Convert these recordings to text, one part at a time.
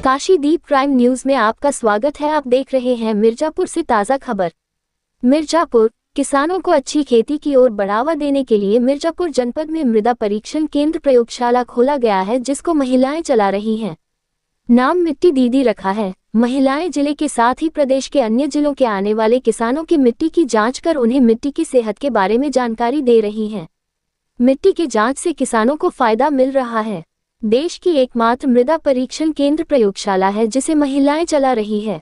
काशीदीप prime news में आपका स्वागत है। आप देख रहे हैं मिर्जापुर से ताज़ा खबर। मिर्जापुर किसानों को अच्छी खेती की ओर बढ़ावा देने के लिए मिर्जापुर जनपद में मृदा परीक्षण केंद्र प्रयोगशाला खोला गया है, जिसको महिलाएं चला रही हैं। नाम मिट्टी दीदी रखा है। महिलाएं जिले के साथ ही प्रदेश के अन्य जिलों के आने वाले किसानों की मिट्टी की जांच कर उन्हें मिट्टी की सेहत के बारे में जानकारी दे रही हैं। मिट्टी की जांच से किसानों को फायदा मिल रहा है। देश की एकमात्र मृदा परीक्षण केंद्र प्रयोगशाला है जिसे महिलाएं चला रही है।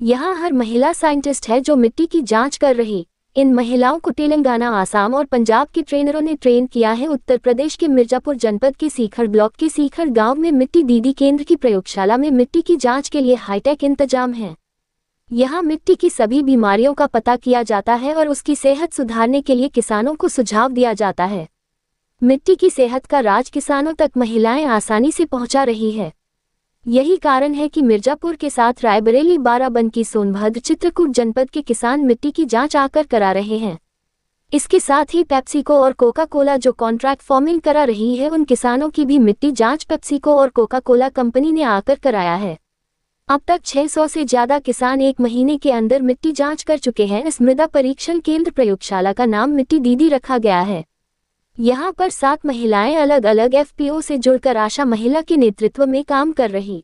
यहाँ हर महिला साइंटिस्ट है जो मिट्टी की जांच कर रही। इन महिलाओं को तेलंगाना, आसाम और पंजाब के ट्रेनरों ने ट्रेन किया है। उत्तर प्रदेश के मिर्जापुर जनपद के सीखर ब्लॉक के सीखर गांव में मिट्टी दीदी केंद्र की प्रयोगशाला में मिट्टी की जांच के लिए हाईटेक इंतजाम है। यहाँ मिट्टी की सभी बीमारियों का पता किया जाता है और उसकी सेहत सुधारने के लिए किसानों को सुझाव दिया जाता है। मिट्टी की सेहत का राज किसानों तक महिलाएं आसानी से पहुंचा रही है। यही कारण है कि मिर्जापुर के साथ रायबरेली, बाराबंकी, सोनभद्र, चित्रकूट जनपद के किसान मिट्टी की जांच आकर करा रहे हैं। इसके साथ ही पेप्सिको और कोका कोला जो कॉन्ट्रैक्ट फार्मिंग करा रही है, उन किसानों की भी मिट्टी जांच पेप्सिको और कोका कोला कंपनी ने आकर कराया है। अब तक 600 से ज्यादा किसान 1 महीने के अंदर मिट्टी जांच कर चुके हैं। इस मृदा परीक्षण केंद्र प्रयोगशाला का नाम मिट्टी दीदी रखा गया है। यहाँ पर 7 महिलाएं अलग अलग एफपीओ से जुड़कर आशा महिला के नेतृत्व में काम कर रही।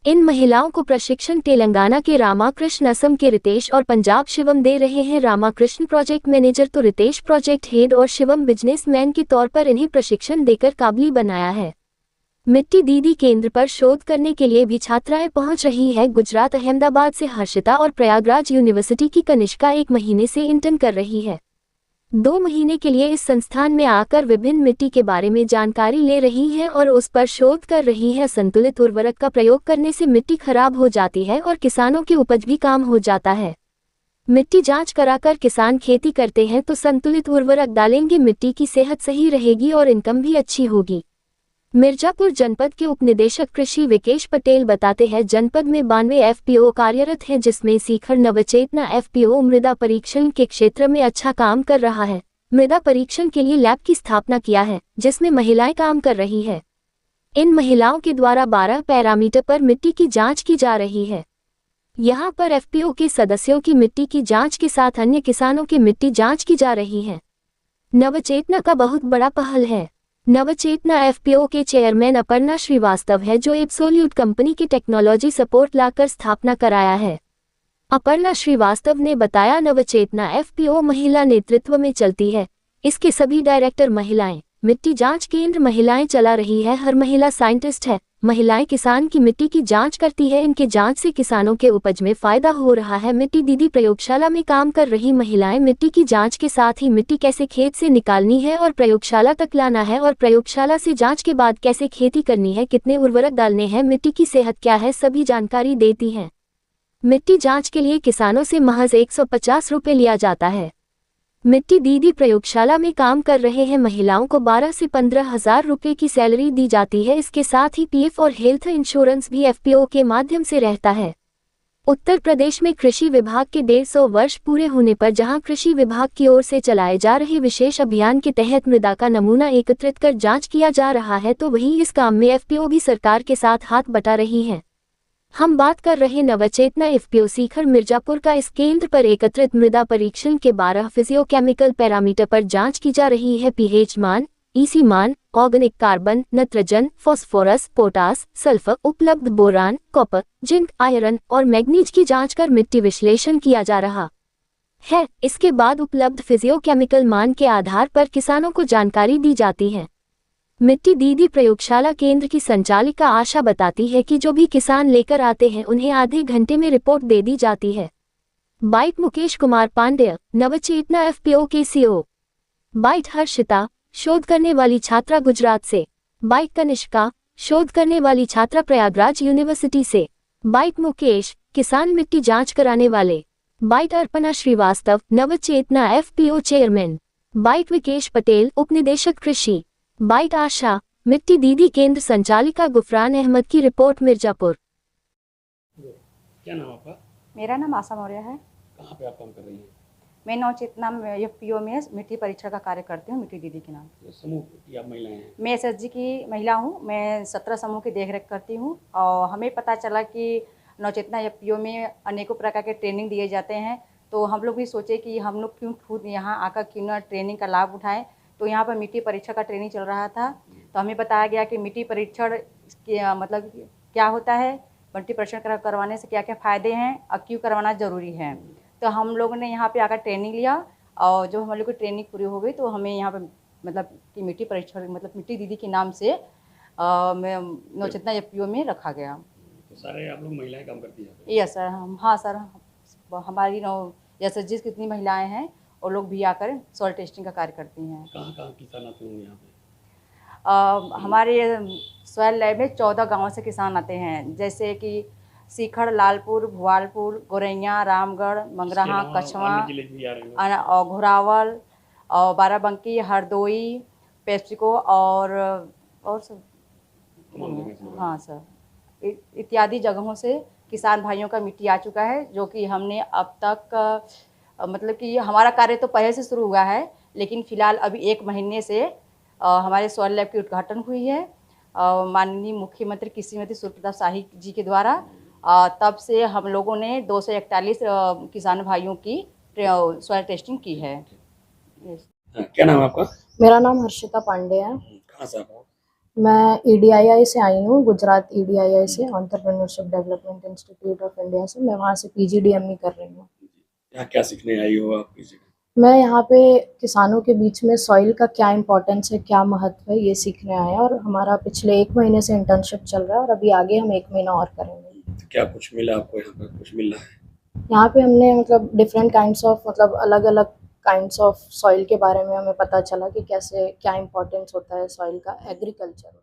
इन महिलाओं को प्रशिक्षण तेलंगाना के रामाकृष्ण, असम के रितेश और पंजाब शिवम दे रहे हैं। रामाकृष्ण प्रोजेक्ट मैनेजर तो रितेश प्रोजेक्ट हेड और शिवम बिजनेसमैन के तौर पर इन्हें प्रशिक्षण देकर काबिल बनाया है। मिट्टी दीदी केंद्र पर शोध करने के लिए भी छात्राएं पहुंच रही है। गुजरात, अहमदाबाद से हर्षिता और प्रयागराज यूनिवर्सिटी की कनिष्का 1 महीने से इंटर्न कर रही है। 2 महीने के लिए इस संस्थान में आकर विभिन्न मिट्टी के बारे में जानकारी ले रही है और उस पर शोध कर रही है। संतुलित उर्वरक का प्रयोग करने से मिट्टी खराब हो जाती है और किसानों की उपज भी कम हो जाता है। मिट्टी जांच कराकर किसान खेती करते हैं तो संतुलित उर्वरक डालेंगे, मिट्टी की सेहत सही रहेगी और इनकम भी अच्छी होगी। मिर्जापुर जनपद के उपनिदेशक कृषि विकेश पटेल बताते हैं, जनपद में 92 एफपीओ कार्यरत हैं, जिसमें सीखर नवचेतना एफपीओ मृदा परीक्षण के क्षेत्र में अच्छा काम कर रहा है। मृदा परीक्षण के लिए लैब की स्थापना किया है, जिसमें महिलाएं काम कर रही है। इन महिलाओं के द्वारा 12 पैरामीटर पर मिट्टी की जांच की जा रही है। यहाँ पर एफपीओ के सदस्यों की मिट्टी की जांच के साथ अन्य किसानों की मिट्टी जांच की जा रही है। नवचेतना का बहुत बड़ा पहल है। नवचेतना एफपीओ के चेयरमैन अपर्णा श्रीवास्तव है, जो एब्सोल्यूट कंपनी की टेक्नोलॉजी सपोर्ट लाकर स्थापना कराया है। अपर्णा श्रीवास्तव ने बताया, नवचेतना एफपीओ महिला नेतृत्व में चलती है। इसके सभी डायरेक्टर महिलाएं। मिट्टी जांच केंद्र महिलाएं चला रही है। हर महिला साइंटिस्ट है। महिलाएं किसान की मिट्टी की जांच करती है। इनके जांच से किसानों के उपज में फायदा हो रहा है। मिट्टी दीदी प्रयोगशाला में काम कर रही महिलाएं मिट्टी की जांच के साथ ही मिट्टी कैसे खेत से निकालनी है और प्रयोगशाला तक लाना है और प्रयोगशाला से जांच के बाद कैसे खेती करनी है, कितने उर्वरक डालने हैं, मिट्टी की सेहत क्या है, सभी जानकारी देती हैं। मिट्टी जांच के लिए किसानों से महज 150 रुपये लिया जाता है। मिट्टी दीदी प्रयोगशाला में काम कर रहे हैं महिलाओं को 12 से 15 हजार रुपये की सैलरी दी जाती है। इसके साथ ही पीएफ और हेल्थ इंश्योरेंस भी एफपीओ के माध्यम से रहता है। उत्तर प्रदेश में कृषि विभाग के 150 वर्ष पूरे होने पर जहां कृषि विभाग की ओर से चलाए जा रहे विशेष अभियान के तहत मृदा का नमूना एकत्रित कर जांच किया जा रहा है, तो वहीं इस काम में एफपीओ भी सरकार के साथ हाथ बटा रही हैं। हम बात कर रहे नवचेतना एफपीओ सीखर मिर्जापुर का। इस केंद्र पर एकत्रित मृदा परीक्षण के 12 फिजियोकेमिकल पैरामीटर पर जांच की जा रही है। पीएच मान, ईसी मान, ऑर्गेनिक कार्बन, नत्रजन, फास्फोरस, पोटास, सल्फर, उपलब्ध बोरान, कॉपर, जिंक, आयरन और मैग्नीज की जांच कर मिट्टी विश्लेषण किया जा रहा है। इसके बाद उपलब्ध फिजियोकेमिकल मान के आधार पर किसानों को जानकारी दी जाती है। मिट्टी दीदी प्रयोगशाला केंद्र की संचालिका आशा बताती है कि जो भी किसान लेकर आते हैं उन्हें आधे घंटे में रिपोर्ट दे दी जाती है। बाइट मुकेश कुमार पांडेय, नवचेतना एफपीओ के सीओ। बाइट हर्षिता, शोध करने वाली छात्रा गुजरात से। बाइट कनिष्का, शोध करने वाली छात्रा प्रयागराज यूनिवर्सिटी से। बाइट मुकेश, किसान मिट्टी जांच कराने वाले। Byte Arpana Srivastava, Navchetna FPO chairman. Byte Vikesh Patel, उपनिदेशक कृषि। बाइट आशा, मिट्टी दीदी केंद्र संचालिका। गुफरान अहमद की रिपोर्ट, मिर्जापुर। क्या नाम आपका? मेरा नाम आशा मौर्य है। कहाँ पे आप काम कर रही हैं? मैं नवचेतना एफपीओ में मिट्टी परीक्षण का कार्य करती हूँ, मिट्टी दीदी के नाम। समूह की आप महिलाएं हैं? मैं एसएचजी की महिला हूँ। मैं 17 समूह की देखरेख करती हूँ और हमें पता चला कि नवचेतना एफपीओ में अनेकों प्रकार के ट्रेनिंग दिए जाते हैं, तो हम लोग भी सोचे कि हम लोग क्यों खुद यहाँ आकर क्यों ना ट्रेनिंग का लाभ उठाएं। तो यहाँ पर मिट्टी परीक्षण का ट्रेनिंग चल रहा था, तो हमें बताया गया कि मिट्टी परीक्षण मतलब क्या होता है, मिट्टी परीक्षण करवाने से क्या क्या फ़ायदे हैं और क्यों करवाना ज़रूरी है। तो हम लोगों ने यहाँ पे आकर ट्रेनिंग लिया और जब हम लोग की ट्रेनिंग पूरी हो गई तो हमें यहाँ पर मतलब कि मिट्टी परीक्षण मतलब मिट्टी दीदी के नाम से मैं नवचेतना एफपीओ में रखा गया। तो सारे आप लोग महिलाएं काम करती हैं? यस सर, हम हाँ सर, हमारी एसएचजी कितनी महिलाएं हैं और लोग भी आकर सॉइल टेस्टिंग का कार्य करती हैं। कहाँ कहाँ किसान आते होंगे यहाँ पे? हमारे सॉइल लैब में 14 गाँव से किसान आते हैं, जैसे कि सीखड़, लालपुर, भुआलपुर, गोरैया, रामगढ़, मंगराहा, कछवा और घोरावल और बाराबंकी, हरदोई, पेप्सिको और सब। हाँ सर, इत्यादि जगहों से किसान भाइयों का मिट्टी आ चुका है, जो कि हमने अब तक मतलब कि हमारा कार्य तो पहले से शुरू हुआ है, लेकिन फ़िलहाल अभी 1 महीने से हमारे सॉइल लैब की उद्घाटन हुई है माननीय मुख्यमंत्री कृषि मंत्री सूर्य प्रताप शाही जी के द्वारा। तब से हम लोगों ने 241 किसान भाइयों की सॉइल टेस्टिंग की है। क्या नाम है आपका? मेरा नाम हर्षिता पांडे है। कहाँ से आप? मैं ईडीआईआई से आई हूँ, गुजरात ईडीआईआई से, entrepreneurship development institute of India से। मैं वहाँ से पीजीडीएमई कर रही हूँ। यहाँ क्या सीखने आई हो आप किसी का? मैं यहाँ पे किसानों के बीच में सॉइल का क्या इम्पोर्टेंस है, क्या महत्व है, ये सीखने आए हैं। और हमारा पिछले 1 महीने से इंटर्नशिप चल रहा है और अभी आगे हम 1 महीना और करेंगे। तो क्या कुछ मिला आपको यहाँ पर? कुछ मिल रहा है? यहाँ पे हमने मतलब डिफरेंट काइंड्स ऑफ मतलब अलग अलग काइंड्स ऑफ सॉइल के बारे में हमें पता चला कि कैसे क्या इम्पोर्टेंस होता है सॉइल का एग्रीकल्चर में।